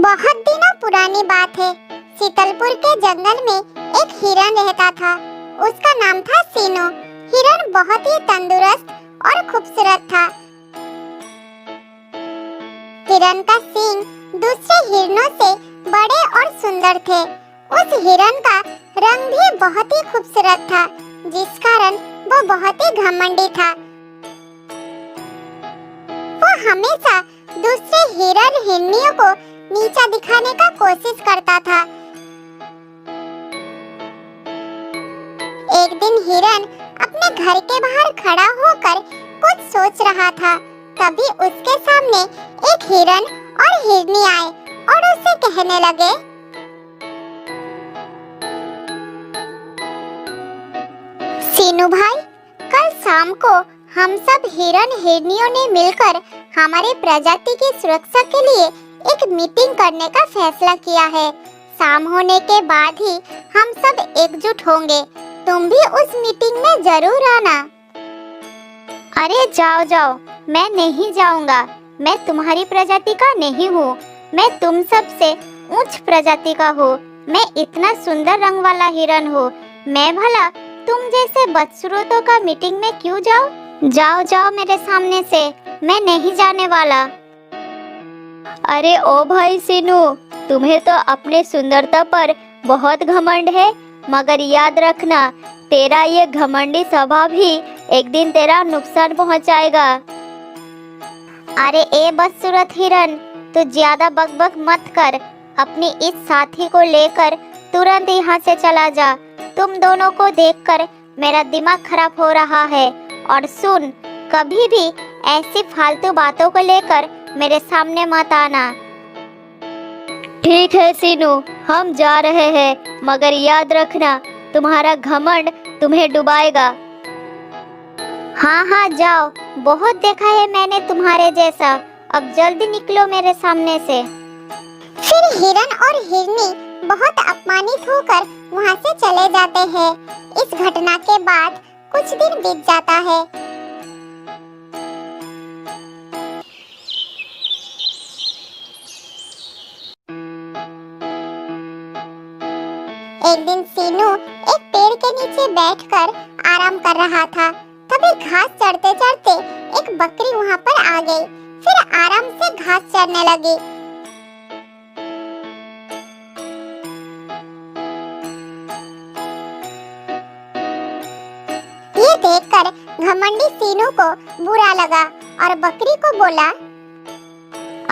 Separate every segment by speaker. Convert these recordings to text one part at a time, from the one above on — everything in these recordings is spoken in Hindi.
Speaker 1: बहुत दिनों पुरानी बात है। शीतलपुर के जंगल में एक हिरन रहता था। उसका नाम था सीनू। हिरन बहुत ही तंदुरुस्त और खूबसूरत था। हिरन का सींग दूसरे हिरनों से बड़े और सुंदर थे। उस हिरन का रंग भी बहुत ही खूबसूरत था, जिस कारण वो बहुत ही घमंडी था। वो हमेशा दूसरे हिरन हिरनियों को नीचा दिखाने का कोशिश करता था। एक दिन हिरन अपने घर के बाहर खड़ा होकर कुछ सोच रहा था। तभी उसके सामने एक हिरन और हिरनी आए और उसे कहने लगे, सीनू भाई, कल शाम को हम सब हिरन हिरनियों ने मिलकर हमारे प्रजाति की सुरक्षा के लिए एक मीटिंग करने का फैसला किया है। शाम होने के बाद ही हम सब एकजुट होंगे। तुम भी उस मीटिंग में जरूर आना।
Speaker 2: अरे जाओ जाओ, मैं नहीं जाऊंगा। मैं तुम्हारी प्रजाति का नहीं हूँ। मैं तुम सब से उच्च प्रजाति का हूँ। मैं इतना सुंदर रंग वाला हिरन हूँ। मैं भला तुम जैसे बदसूरतों का मीटिंग में क्यों जाओ? जाओ जाओ मेरे सामने से। मैं नहीं जाने वाला। अरे ओ भाई सीनू, तुम्हें तो अपने सुंदरता पर बहुत घमंड है, मगर याद रखना, तेरा ये घमंडी स्वभाव ही एक दिन तेरा नुकसान पहुंचाएगा। अरे ए बदसूरत हिरन, तू ज्यादा बकबक मत कर। अपनी इस साथी को लेकर तुरंत यहाँ से चला जा। तुम दोनों को देखकर मेरा दिमाग खराब हो रहा है। और सुन, कभी भी ऐसी फालतू बातों को लेकर मेरे सामने मत आना। ठीक है सीनू, हम जा रहे हैं, मगर याद रखना, तुम्हारा घमंड तुम्हें डुबाएगा। हाँ हाँ जाओ, बहुत देखा है मैंने तुम्हारे जैसा। अब जल्दी निकलो मेरे सामने से।
Speaker 1: फिर हिरन और हिरनी बहुत अपमानित होकर वहाँ से चले जाते हैं। इस घटना के बाद कुछ दिन बीत जाता है। एक दिन सीनू एक पेड़ के नीचे बैठकर आराम कर रहा था। तभी घास चढ़ते चढ़ते एक बकरी वहाँ पर आ गई। फिर आराम से घास चरने लगी। ये देखकर घमंडी सीनू को बुरा लगा और बकरी को बोला,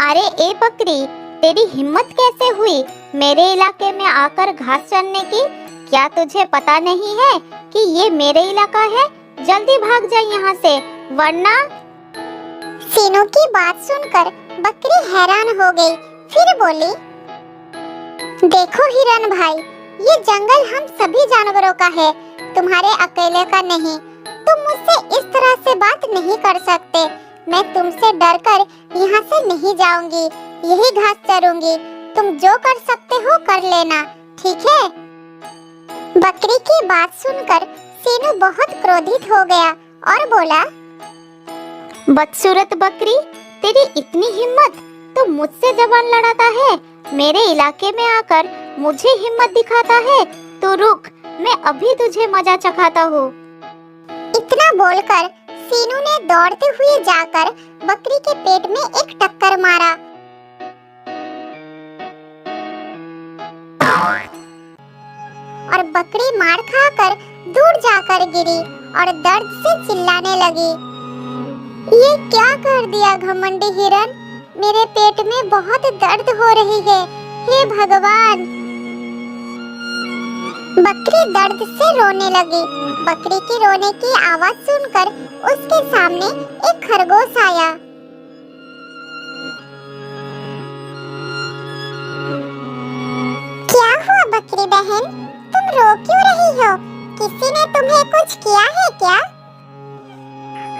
Speaker 2: अरे ए बकरी, तेरी हिम्मत कैसे हुई मेरे इलाके में आकर घास चरने की? क्या तुझे पता नहीं है कि ये मेरे इलाका है? जल्दी भाग जा यहाँ से, वरना।
Speaker 1: सीनू की बात सुनकर बकरी हैरान हो गई। फिर बोली, देखो हिरन भाई, ये जंगल हम सभी जानवरों का है, तुम्हारे अकेले का नहीं। तुम मुझसे इस तरह से बात नहीं कर सकते। मैं तुमसे डरकर यहाँ से नहीं जाऊंगी, यही घास चरूंगी। तुम जो कर सकते हो कर लेना, ठीक है? बकरी की बात सुनकर सीनू बहुत क्रोधित हो गया और बोला,
Speaker 2: बदसूरत बकरी, तेरी इतनी हिम्मत, तो मुझसे जबान लड़ाता है? मेरे इलाके में आकर मुझे हिम्मत दिखाता है? तो रुक, मैं अभी तुझे मजा चखाता हूँ।
Speaker 1: इतना बोलकर सीनू ने दौड़ते हुए जाकर बकरी के पेट में एक टक्कर मारा। और बकरी मार खाकर दूर जाकर गिरी और दर्द से चिल्लाने लगी। ये क्या कर दिया घमंडी हिरन? मेरे पेट में बहुत दर्द हो रही है, हे भगवान! बकरी दर्द से रोने लगी। बकरी की रोने की आवाज सुनकर उसके सामने एक खरगोश आया। क्या हुआ बकरी बहन, तुम रो क्यों रही हो? किसी ने तुम्हें कुछ किया है क्या?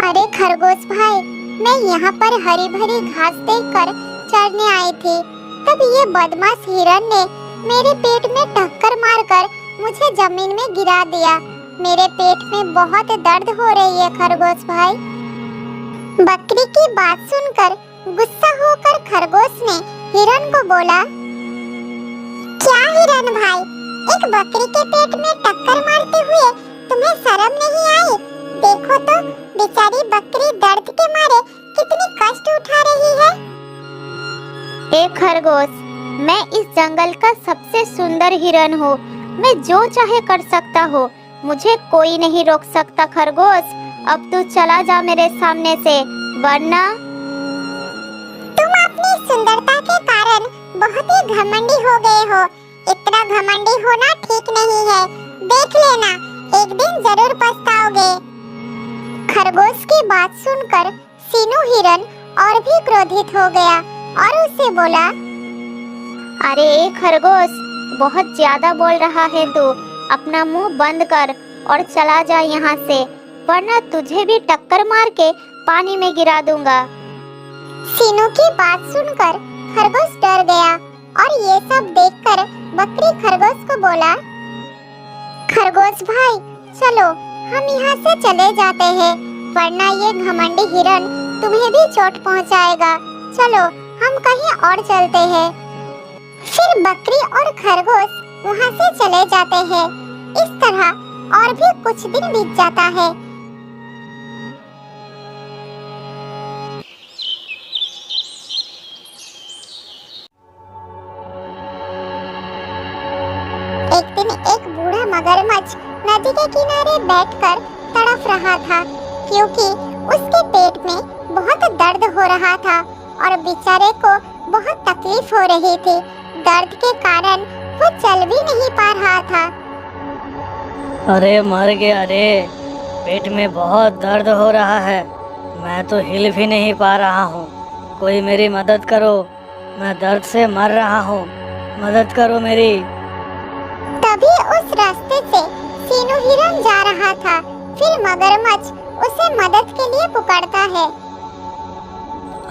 Speaker 1: अरे खरगोश भाई, मैं यहाँ पर हरी भरी घास देखकर चरने आई थी। तब ये बदमाश हिरन ने मेरे पेट में टक्कर मारकर मुझे जमीन में गिरा दिया। मेरे पेट में बहुत दर्द हो रही है खरगोश भाई। बकरी की बात सुनकर गुस्सा होकर खरगोश ने हिरन को बोला, हिरन भाई, एक बकरी के पेट में टक्कर मारते हुए तुम्हें शर्म नहीं आई? देखो तो बेचारी बकरी दर्द के मारे कितनी कष्ट उठा रही है।
Speaker 2: एक खरगोश, मैं इस जंगल का सबसे सुंदर हिरन हूँ। मैं जो चाहे कर सकता हूँ, मुझे कोई नहीं रोक सकता। खरगोश, अब तू चला जा मेरे सामने से, वरना
Speaker 1: तुम अपनी सुंदरता के कारण बहुत ही घमंडी हो गए हो। इतना घमंडी होना ठीक नहीं है। देख लेना, एक दिन जरूर पछताओगे। खरगोश की बात सुनकर सीनू हिरन और भी क्रोधित हो गया और उससे बोला,
Speaker 2: अरे खरगोश, बहुत ज्यादा बोल रहा है तू। अपना मुंह बंद कर और चला जा यहाँ से, वरना तुझे भी टक्कर मार के पानी में गिरा दूंगा।
Speaker 1: सीनू की बात सुनकर खरगोश डर गया और ये सब देखकर बकरी खरगोश को बोला, खरगोश भाई, चलो हम यहाँ से चले जाते हैं, वरना ये घमंडी हिरन तुम्हें भी चोट पहुँचाएगा। चलो हम कहीं और चलते हैं। फिर बकरी और खरगोश वहाँ से चले जाते हैं। इस तरह और भी कुछ दिन बीत जाता है। एक दिन एक बूढ़ा मगरमच्छ नदी के किनारे बैठकर तड़फ रहा था, क्योंकि उसके पेट में बहुत दर्द हो रहा था और बेचारे को बहुत तकलीफ हो रही थी। दर्द के कारण वो चल भी नहीं पा रहा था।
Speaker 3: अरे मर गया रे, पेट में बहुत दर्द हो रहा है, मैं तो हिल भी नहीं पा रहा हूँ। कोई मेरी मदद करो, मैं दर्द से मर रहा हूँ, मदद करो मेरी।
Speaker 1: तभी उस रास्ते से सीनू हिरन जा रहा था। फिर मगरमच्छ उसे मदद के लिए पुकारता है,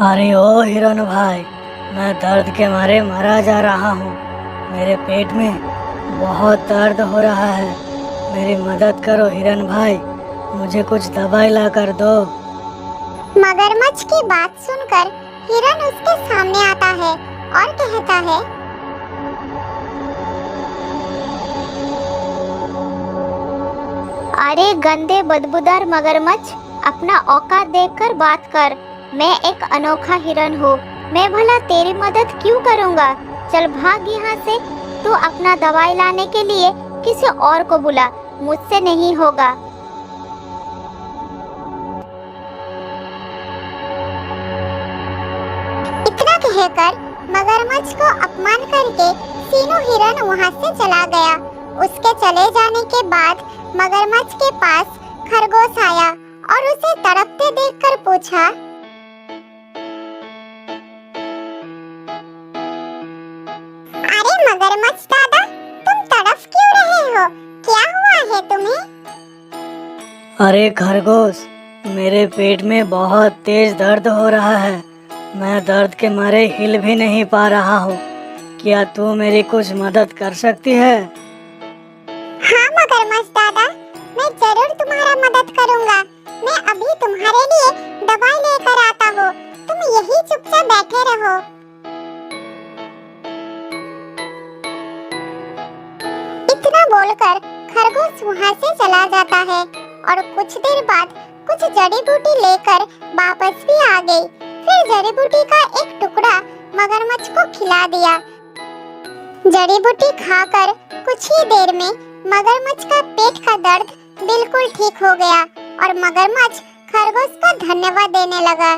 Speaker 3: अरे ओ हिरन भाई, मैं दर्द के मारे मरा जा रहा हूँ। मेरे पेट में बहुत दर्द हो रहा है, मेरी मदद करो हिरन भाई, मुझे कुछ दवाई ला कर दो।
Speaker 1: मगरमच्छ की बात सुनकर हिरन उसके सामने आता है और कहता है,
Speaker 2: अरे गंदे बदबूदार मगरमच्छ, अपना औकात देखकर बात कर। मैं एक अनोखा हिरन हूँ, मैं भला तेरी मदद क्यों करूँगा? चल भाग यहाँ से। तू अपना दवाई लाने के लिए किसी और को बुला, मुझसे नहीं होगा।
Speaker 1: इतना कहकर मगरमच्छ को अपमान करके सीनू हिरन वहाँ से चला गया। उसके चले जाने के बाद मगरमच्छ के पास खरगोश आया और उसे तड़पते देखकर पूछा, अरे मगरमच्छ दादा, तुम तड़प क्यों रहे हो? क्या हुआ है तुम्हें?
Speaker 3: अरे खरगोश, मेरे पेट में बहुत तेज दर्द हो रहा है, मैं दर्द के मारे हिल भी नहीं पा रहा हूँ। क्या तू मेरी कुछ मदद कर सकती है?
Speaker 1: हाँ मगरमच्छ दादा, मैं जरूर तुम्हारा मदद करूँगा। मैं अभी तुम्हारे लिए दवाई लेकर आता हूँ, तुम यही चुपचाप बैठे रहो। इतना बोलकर खरगोश वहाँ से चला जाता है और कुछ देर बाद कुछ जड़ी बूटी लेकर वापस भी आ गई। फिर जड़ी बूटी का एक टुकड़ा मगरमच्छ को खिला दिया। जड़ी बूटी खाकर कुछ ही देर में मगरमच्छ का पेट का दर्द बिल्कुल ठीक हो गया और मगरमच्छ खरगोश का धन्यवाद देने लगा।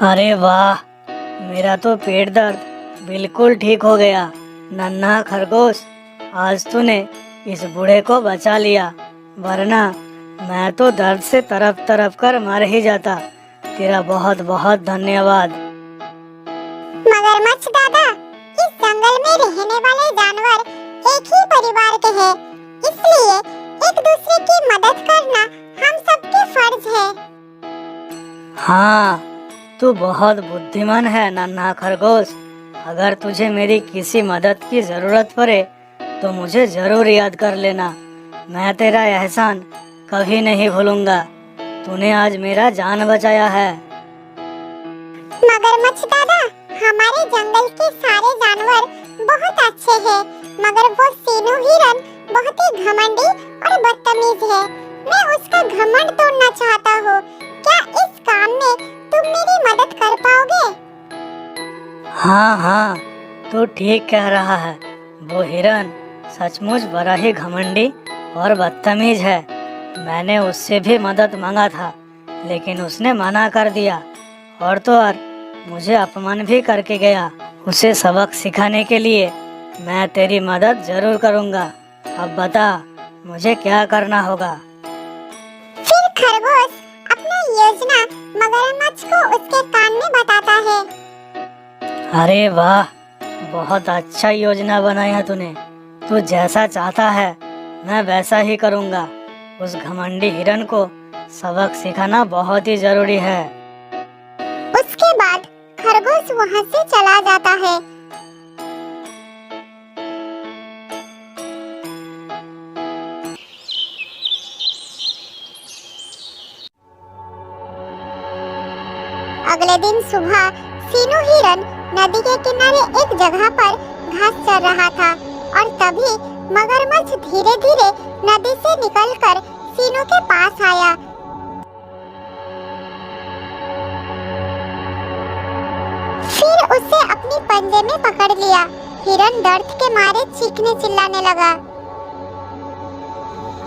Speaker 3: अरे वाह, मेरा तो पेट दर्द बिल्कुल ठीक हो गया। नन्हा खरगोश, आज तूने इस बूढ़े को बचा लिया, वरना मैं तो दर्द से तरफ तरफ कर मर ही जाता। तेरा बहुत बहुत धन्यवाद।
Speaker 1: मगरमच्छ दादा, इस जंगल में रहने वाले जानवर एक ही परिवार के हैं, इसलिए एक दूसरे की मदद करना हम सबके फर्ज है।
Speaker 3: हाँ, तू बहुत बुद्धिमान है नन्हा खरगोश। अगर तुझे मेरी किसी मदद की जरूरत पड़े तो मुझे जरूर याद कर लेना। मैं तेरा एहसान कभी नहीं भूलूंगा। तूने आज मेरा जान बचाया है।
Speaker 1: मगरमच्छ दादा, हमारे जंगल के सारे जानवर बहुत अच्छे हैं। मगर वो सीनू हिरन बहुत ही घमंडी और बदतमीज है। मैं उसका घमंड तोड़ना चाहता हूँ। क्या इस काम में तुम मेरी मदद कर पाओगे?
Speaker 3: हाँ हाँ, तू ठीक कह रहा है। वो हिरन सचमुच बड़ा ही घमंडी और बदतमीज है। मैंने उससे भी मदद मांगा था, लेकिन उसने मना कर दिया और तो और मुझे अपमान भी करके गया। उसे सबक सिखाने के लिए मैं तेरी मदद जरूर करूँगा। अब बता, मुझे क्या करना होगा?
Speaker 1: फिर खरगोश अपना योजना मगरमच्छ को उसके कान में बताता है।
Speaker 3: अरे वाह, बहुत अच्छा योजना बनाया तूने। तू जैसा चाहता है मैं वैसा ही करूँगा। उस घमंडी हिरन को सबक सिखाना बहुत ही जरूरी है।
Speaker 1: उसके बाद खरगोश वहाँ से चला जाता है। अगले दिन सुबह सीनू हिरन नदी के किनारे एक जगह पर घास चर रहा था और तभी मगरमच्छ धीरे धीरे नदी से निकलकर सीनू के पास आया। फिर उसे अपनी पंजे में पकड़ लिया। हिरन दर्द के मारे चीखने चिल्लाने लगा।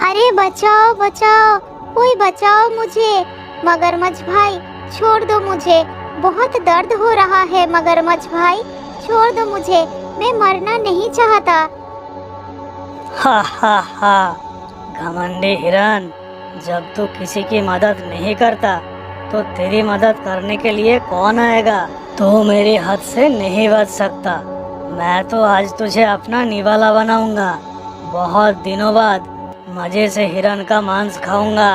Speaker 2: अरे बचाओ बचाओ, कोई बचाओ मुझे। मगरमच्छ भाई छोड़ दो मुझे, बहुत दर्द हो रहा है। मगरमच्छ भाई छोड़ दो मुझे, मैं मरना नहीं चाहता।
Speaker 3: हा हा हा, घमंडी हिरन, जब तू किसी की मदद नहीं करता तो तेरी मदद करने के लिए कौन आएगा? तू मेरे हाथ से नहीं बच सकता। मैं तो आज तुझे अपना निवाला बनाऊंगा। बहुत दिनों बाद मजे से हिरन का मांस खाऊंगा।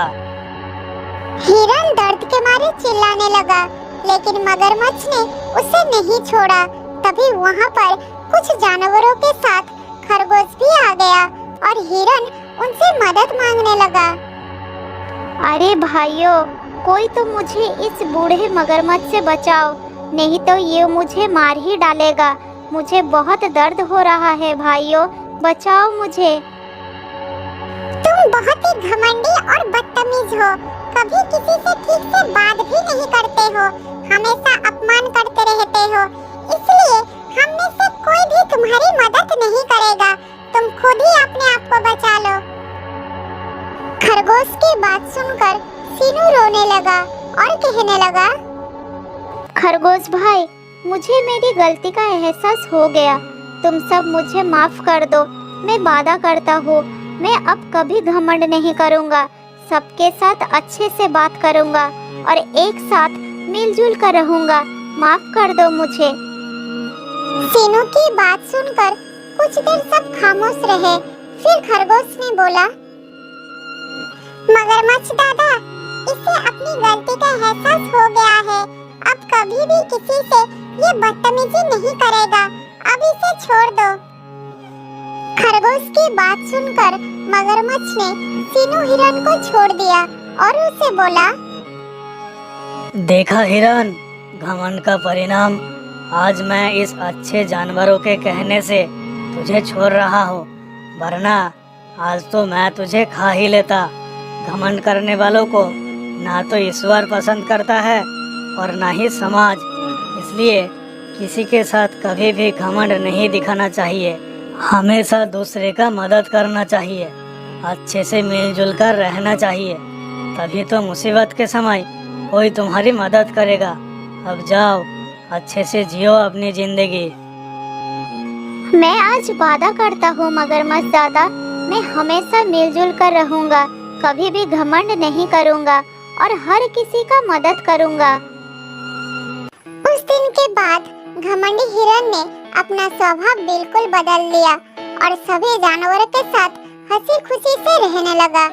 Speaker 1: हिरन दर्द के मारे चिल्लाने लगा, लेकिन मगरमच्छ ने उसे नहीं छोड़ा। तभी वहाँ पर कुछ जानवरों के साथ खरगोश भी आ गया और हिरन उनसे मदद मांगने लगा।
Speaker 2: अरे भाइयों, कोई तो मुझे इस बूढ़े मगरमच्छ से बचाओ, नहीं तो ये मुझे मार ही डालेगा। मुझे बहुत दर्द हो रहा है भाइयों, बचाओ मुझे।
Speaker 1: तुम बहुत ही घमंडी और बदतमीज हो। कभी किसी से ठीक से बात भी नहीं करते हो, हमेशा अपमान करते रहते हो। इसलिए हम में से कोई भी तुम्हारी मदद नहीं करेगा। तुम खुद ही अपने आप को बचा लो। खरगोश की बात सुनकर सीनू रोने लगा और कहने लगा,
Speaker 2: खरगोश भाई, मुझे मेरी गलती का एहसास हो गया। तुम सब मुझे माफ कर दो। मैं वादा करता हूँ, मैं अब कभी घमंड नहीं करूँगा। सबके साथ अच्छे से बात करूँगा और एक साथ मिलजुल कर रहूँगा। माफ कर दो मुझे।
Speaker 1: सीनू की बात सुनकर कुछ देर सब खामोश रहे। फिर खरगोश ने बोला, मगरमच्छ दादा, इसे अपनी गलती का एहसास हो गया है। अब कभी भी किसी से ये बदतमीजी नहीं करेगा। अब इसे छोड़ दो। खरगोश की बात सुनकर मगरमच्छ ने सीनू हिरन को छोड़ दिया और उसे बोला,
Speaker 3: देखा हिरन, घमंड का परिणाम। आज मैं इस अच्छे जानवरों के कहने से तुझे छोड़ रहा हूँ, वरना आज तो मैं तुझे खा ही लेता। घमंड करने वालों को ना तो ईश्वर पसंद करता है और ना ही समाज। इसलिए किसी के साथ कभी भी घमंड नहीं दिखाना चाहिए। हमेशा दूसरे का मदद करना चाहिए, अच्छे से मिलजुल कर रहना चाहिए। तभी तो मुसीबत के समय कोई तुम्हारी मदद करेगा। अब जाओ, अच्छे से जियो अपनी जिंदगी।
Speaker 2: मैं आज वादा करता हूँ मगरमच्छ दादा, मैं हमेशा मिलजुल कर रहूँगा, कभी भी घमंड नहीं करूँगा और हर किसी का मदद करूँगा।
Speaker 1: उस दिन के बाद घमंडी हिरन ने अपना स्वभाव बिल्कुल बदल लिया और सभी जानवरों के साथ हंसी खुशी से रहने लगा।